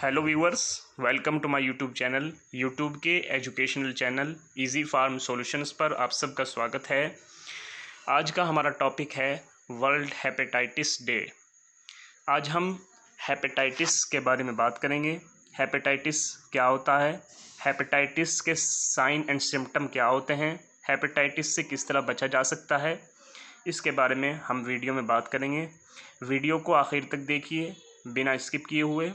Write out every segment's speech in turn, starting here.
Hello viewers, welcome to my YouTube channel. YouTube के educational channel easy farm solutions पर आप सबका स्वागत है। आज का हमारा टॉपिक है वर्ल्ड हेपेटाइटिस डे। आज हम हेपेटाइटिस के बारे में बात करेंगे। हेपेटाइटिस क्या होता है, हेपेटाइटिस के साइन एंड सिम्टम क्या होते हैं, हेपेटाइटिस से किस तरह बचा जा सकता है, इसके बारे में हम वीडियो में बात करेंगे। वीडियो को आखिर तक देखिए बिना स्किप किए हुए।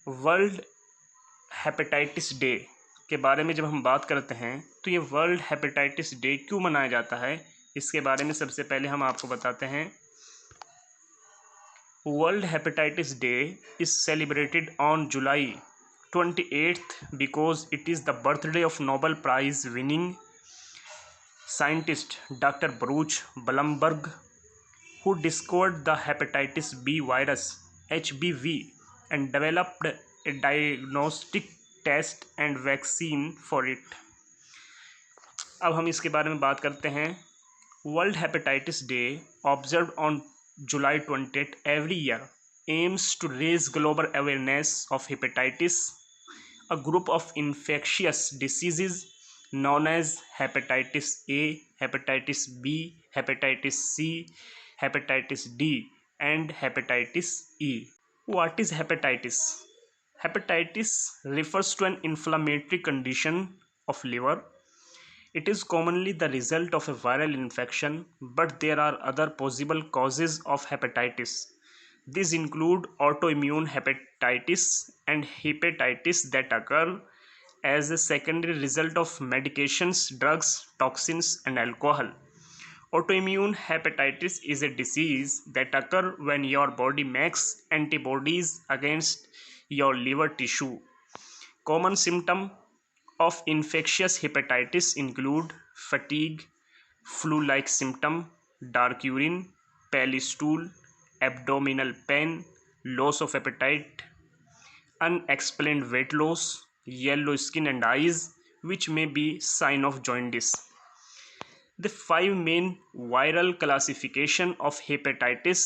वर्ल्ड हेपेटाइटिस डे के बारे में जब हम बात करते हैं तो ये वर्ल्ड हेपेटाइटिस डे क्यों मनाया जाता है, इसके बारे में सबसे पहले हम आपको बताते हैं। World hepatitis day is celebrated on July 28 because it is the birthday of Nobel prize winning scientist doctor Baruch Blumberg, who discovered the hepatitis B virus HBV and developed a diagnostic test and vaccine for it। अब हम इसके बारे में बात करते हैं। World hepatitis day observe on July 28 every year aims to raise global awareness of hepatitis, a group of infectious diseases known as hepatitis A, hepatitis B, hepatitis C, hepatitis D, and hepatitis E. What is hepatitis? Hepatitis refers to an inflammatory condition of liver. It is commonly the result of a viral infection, but there are other possible causes of hepatitis. These include autoimmune hepatitis and hepatitis that occur as a secondary result of medications, drugs, toxins, and alcohol. Autoimmune hepatitis is a disease that occurs when your body makes antibodies against your liver tissue. Common symptoms of infectious hepatitis include fatigue, flu-like symptom, dark urine, pale stool, abdominal pain, loss of appetite, unexplained weight loss, yellow skin and eyes, which may be sign of jaundice. The 5 main viral classification of hepatitis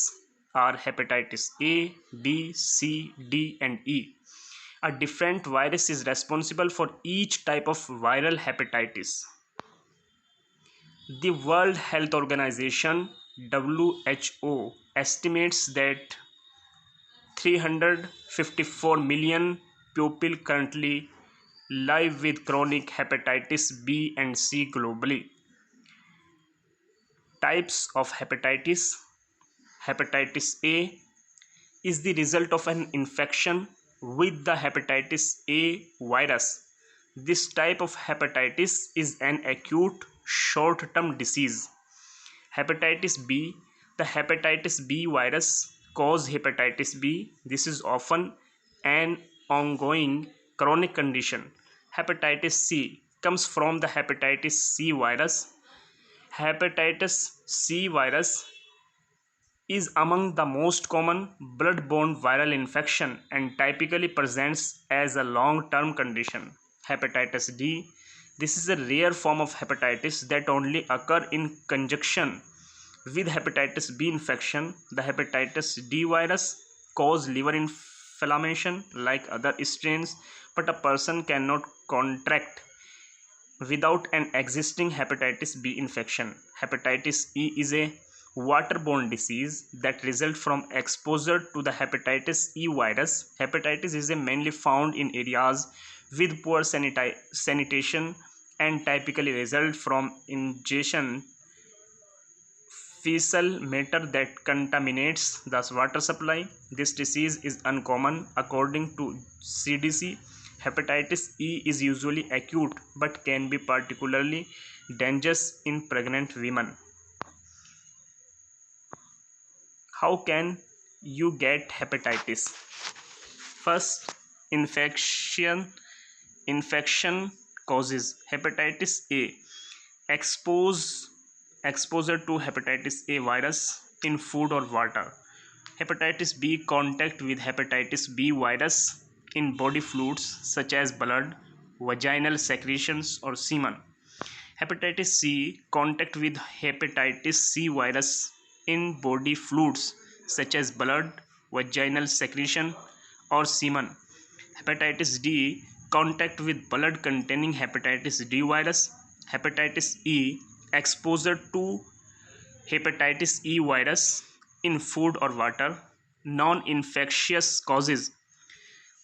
are hepatitis A, B, C, D, and E. A different virus is responsible for each type of viral hepatitis. The World Health Organization (WHO) estimates that 354 million people currently live with chronic hepatitis B and C globally. Types of hepatitis. Hepatitis A is the result of an infection with the hepatitis A virus. This type of hepatitis is an acute short-term disease. Hepatitis B. The hepatitis B virus causes hepatitis B. This is often an ongoing chronic condition. Hepatitis C comes from the hepatitis C virus. Hepatitis C virus is among the most common blood-borne viral infection and typically presents as a long-term condition. Hepatitis D. This is a rare form of hepatitis that only occur in conjunction with hepatitis B infection. The hepatitis D virus causes liver inflammation like other strains, but a person cannot contract without an existing hepatitis B infection. Hepatitis E is a waterborne disease that results from exposure to the hepatitis E virus. Hepatitis is mainly found in areas with poor sanitation and typically results from ingestion fecal matter that contaminates the water supply. This disease is uncommon according to CDC. Hepatitis E is usually acute but can be particularly dangerous in pregnant women. How can you get hepatitis? First, infection causes. Hepatitis A. Exposure to hepatitis A virus in food or water. Hepatitis B. Contact with hepatitis B virus in body fluids such as blood, vaginal secretions, or semen. Hepatitis C. Contact with hepatitis C virus in body fluids such as blood, vaginal secretion, or semen. Hepatitis D, contact with blood containing hepatitis D virus. Hepatitis E, exposure to hepatitis E virus in food or water. Non-infectious causes.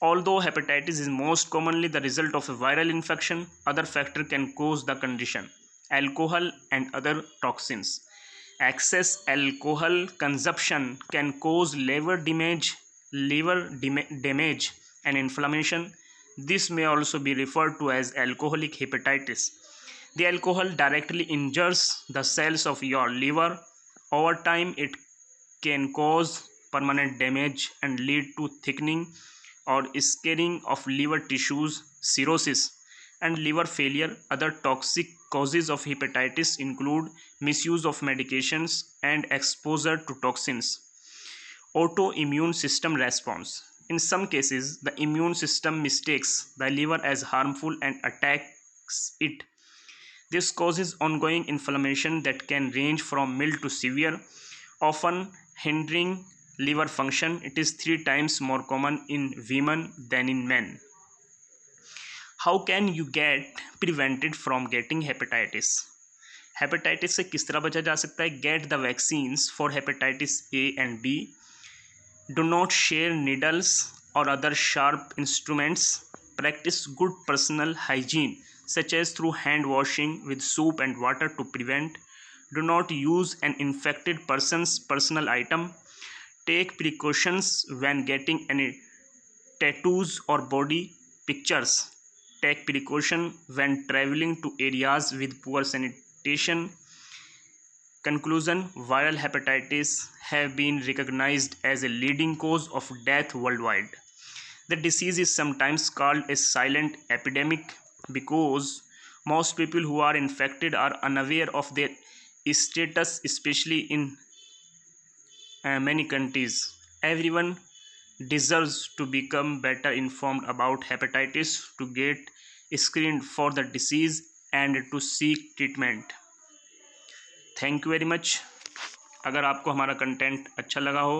Although hepatitis is most commonly the result of a viral infection, other factors can cause the condition. Alcohol and other toxins. Excess alcohol consumption can cause liver damage and inflammation. This may also be referred to as alcoholic hepatitis. The alcohol directly injures the cells of your liver. Over time, it can cause permanent damage and lead to thickening or scarring of liver tissues, cirrhosis, and liver failure. Other toxic causes of hepatitis include misuse of medications and exposure to toxins. Autoimmune system response. In some cases, the immune system mistakes the liver as harmful and attacks it. This causes ongoing inflammation that can range from mild to severe, often hindering liver function. It is 3 times more common in women than in men. How can you get prevented from getting hepatitis? Hepatitis से किस तरह बचा जा सकता है? Get the vaccines for hepatitis A and B. Do not share needles और other sharp instruments. Practice good personal hygiene such as through hand washing with soap and water to prevent. Do not use an infected person's personal item. Take precautions when getting any tattoos or body pictures. Take precaution when traveling to areas with poor sanitation. Conclusion: viral hepatitis have been recognized as a leading cause of death worldwide. The disease is sometimes called a silent epidemic because most people who are infected are unaware of their status, especially in many countries. Everyone deserves to become better informed about hepatitis, to get screened for the disease and to seek treatment. Thank you very much. अगर आपको हमारा content अच्छा लगा हो